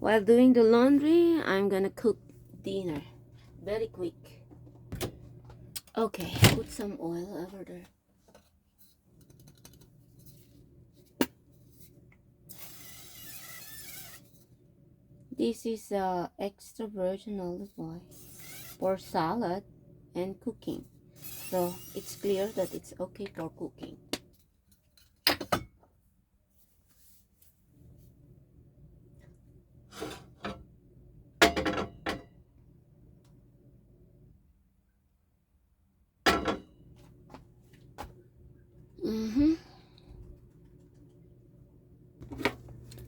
While doing the laundry, I'm gonna cook dinner. Very quick. Okay, put some oil over there. This is extra virgin olive oil for salad and cooking. So it's clear that it's okay for cooking.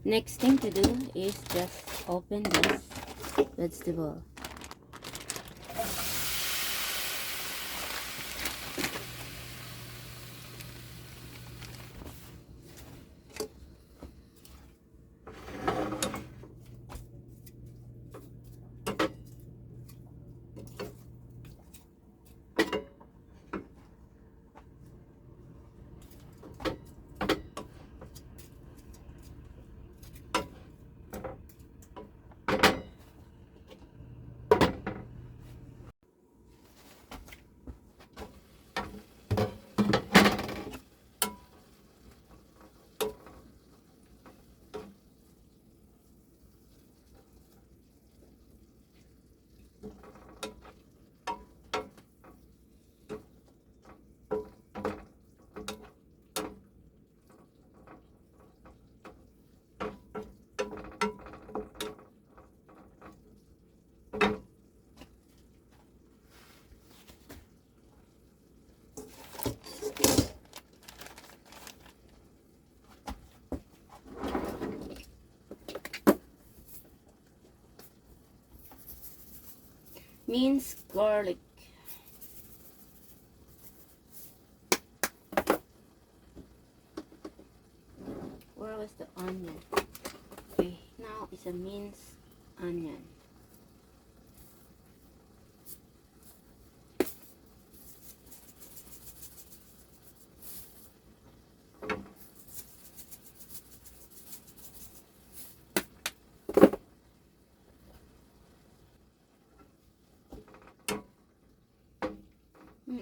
Next thing to do is just open this vegetable. Minced garlic. Where was the onion? Okay, now it's a minced onion.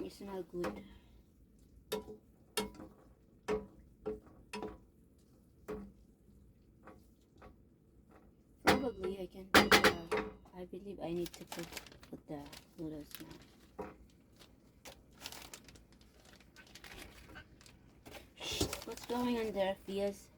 It smells good. Probably I can put I believe I need to put the noodles now. Shh, what's going on there, Fias?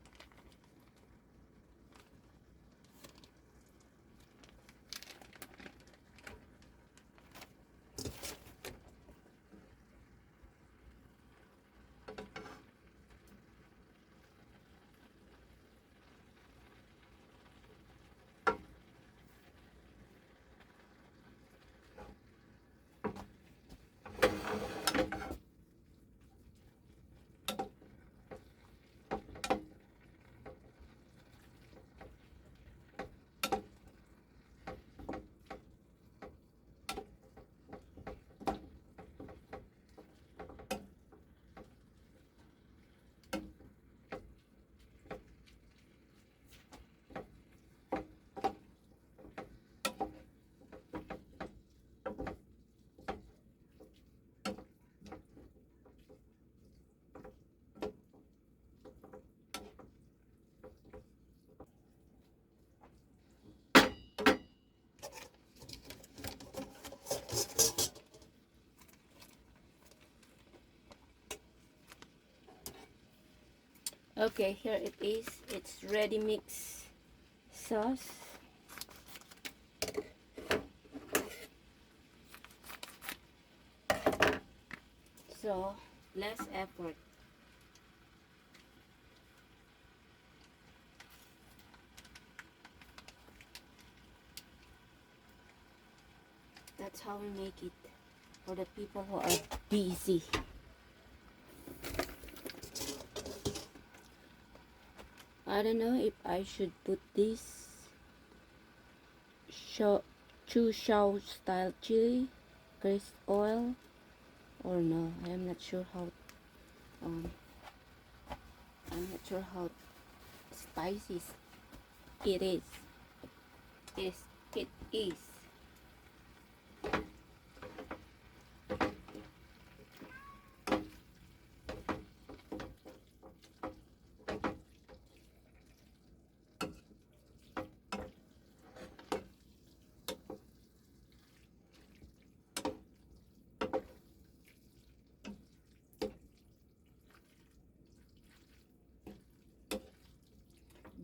Okay, here it is. It's ready mix sauce. So less effort. That's how we make it for the people who are busy. I don't know if I should put this chu shao style chili grease oil or no. I'm not sure how spicy it is. is it is.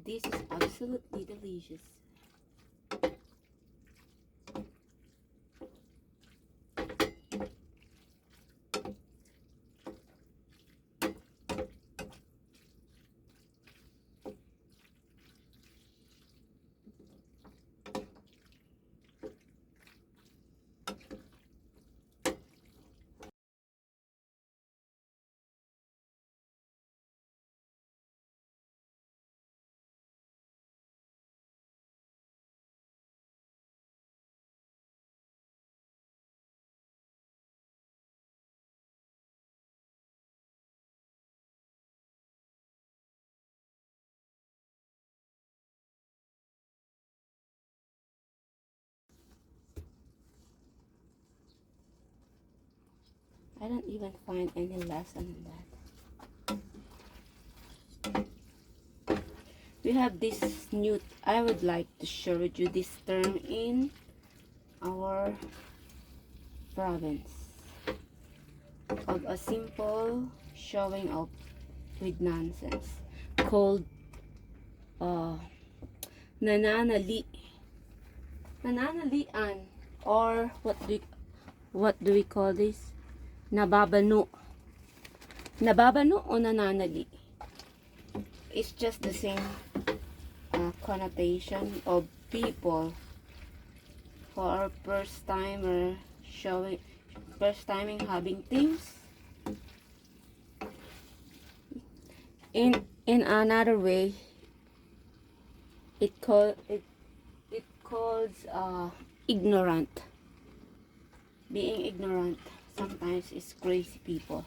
This is absolutely delicious. I don't even find any lesson in that. We have this new, I would like to share with you this term in our province of a simple showing up with nonsense called nananali. Nananalian, or what do we call this? Nababano. Nababano o nananali? It's just the same connotation of people who are first timing having things. In another way, it calls ignorant. Being ignorant sometimes is crazy people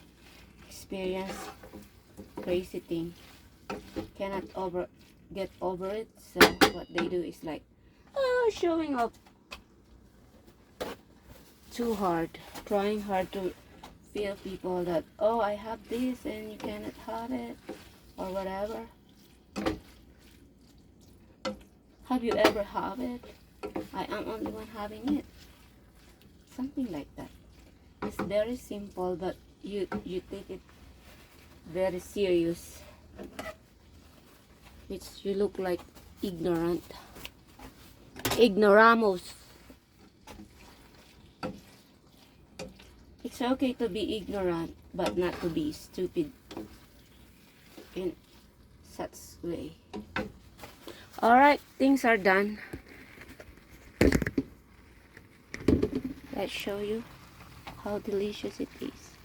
experience crazy thing, cannot get over it, so what they do is like showing up too hard, trying hard to feel people that, oh, I have this and you cannot have it, or whatever. Have you ever have it? I am only one having it. Something like that. It's very simple, but you take it very serious, which you look like ignorant. Ignoramos. It's okay to be ignorant, but not to be stupid in such way. Alright, things are done. Let's show you how delicious it is.